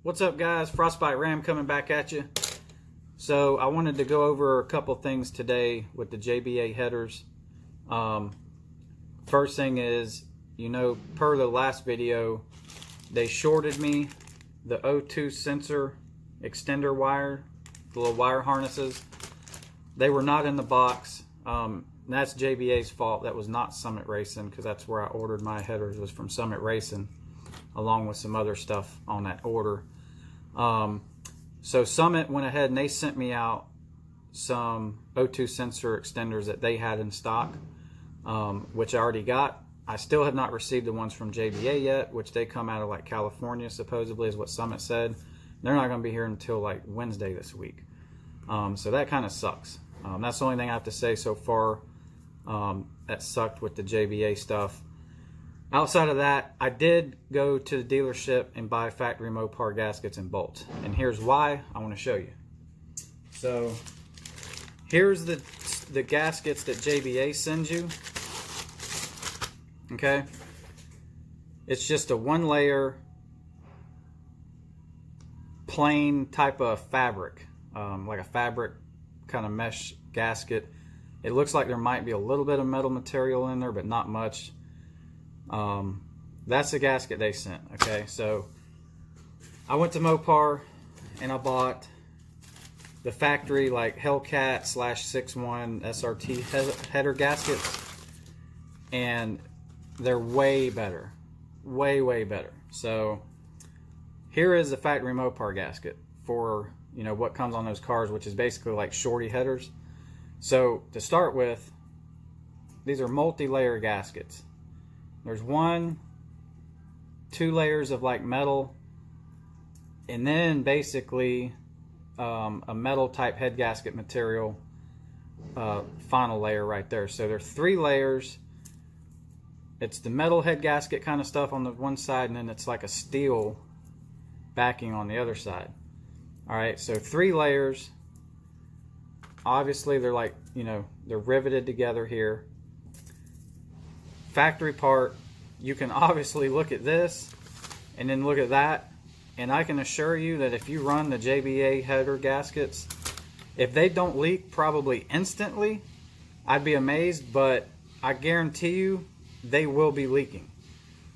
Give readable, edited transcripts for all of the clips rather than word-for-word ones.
What's up, guys? Frostbite Ram coming back at you. So I wanted to go over a couple things today with the JBA headers. First thing is, per the last video, they shorted me the O2 sensor extender wire, the little wire harnesses. They were not in the box. That's JBA's fault. That was not Summit Racing, because that's where I ordered my headers, was from Summit Racing, along with some other stuff on that order. So Summit went ahead and they sent me out some O2 sensor extenders that they had in stock, which I already got. I still have not received the ones from JBA yet, which they come out of like California, supposedly, is what Summit said. They're not going to be here until like Wednesday this week. So that kind of sucks. That's the only thing I have to say so far. That sucked with the JBA stuff. Outside of that, I did go to the dealership and buy factory mopar gaskets and bolts. And here's why. I want to show you. So here's the gaskets that JBA sends you. Okay. It's just a one layer plain type of fabric. Like a fabric kind of mesh gasket. It looks like there might be a little bit of metal material in there, but not much. That's the gasket they sent. Okay, so I went to Mopar and I bought the factory like Hellcat /61 SRT header gaskets, and they're way better, way better. So here is the factory Mopar gasket for what comes on those cars, which is basically like shorty headers. So to start with, these are multi-layer gaskets. There's 1, 2 layers of like metal, and then basically a metal type head gasket material final layer right there. So there's 3 layers. It's the metal head gasket kind of stuff on the one side, and then it's like a steel backing on the other side. Alright, so 3 layers. Obviously they're like, they're riveted together here. Factory part, you can obviously look at this and then look at that, and I can assure you that if you run the JBA header gaskets, if they don't leak probably instantly, I'd be amazed, but I guarantee you they will be leaking.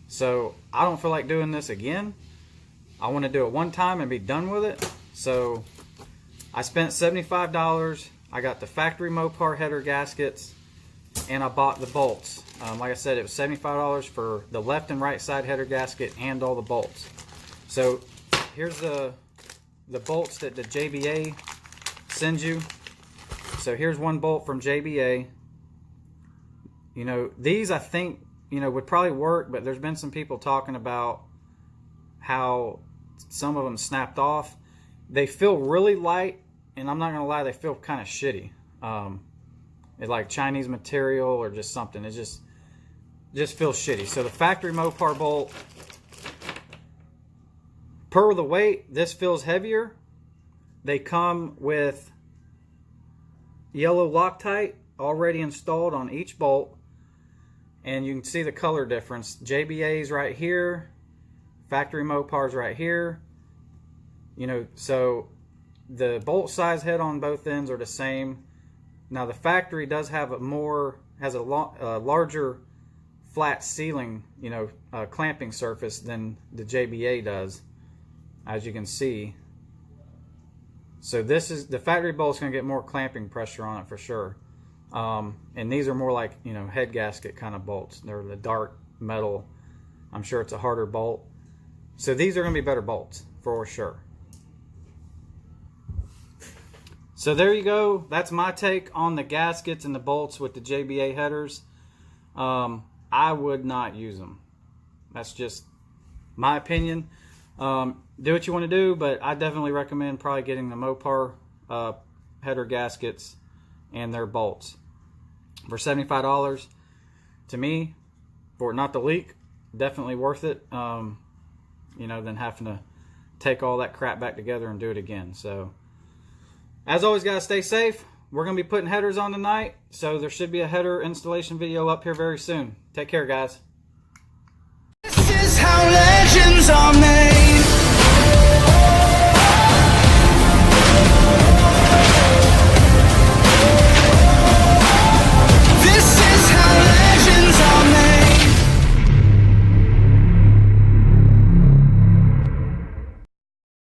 So I don't feel like doing this again. I want to do it one time and be done with it. So I spent $75. I got the factory Mopar header gaskets, and I bought the bolts. Like I said, it was $75 for the left and right side header gasket and all the bolts. So here's the bolts that the JBA sends you. So here's one bolt from JBA. These I think would probably work, but there's been some people talking about how some of them snapped off. They feel really light, and I'm not gonna lie, they feel kind of shitty. It's like Chinese material or just something. It just feels shitty. So the factory Mopar bolt, per the weight, this feels heavier. They come with yellow Loctite already installed on each bolt, and you can see the color difference. JBA's right here, factory Mopar's right here. So the bolt size head on both ends are the same. Now the factory does have has a larger flat sealing, clamping surface than the JBA does, as you can see. So the factory bolt's going to get more clamping pressure on it for sure. And these are more like, head gasket kind of bolts. They're the dark metal. I'm sure it's a harder bolt. So these are going to be better bolts for sure. So there you go. That's my take on the gaskets and the bolts with the JBA headers. I would not use them. That's just my opinion. Do what you want to do, but I definitely recommend probably getting the Mopar header gaskets and their bolts for $75. To me, for it not to leak, definitely worth it. Than having to take all that crap back together and do it again. So as always, guys, stay safe. We're going to be putting headers on tonight, so there should be a header installation video up here very soon. Take care, guys.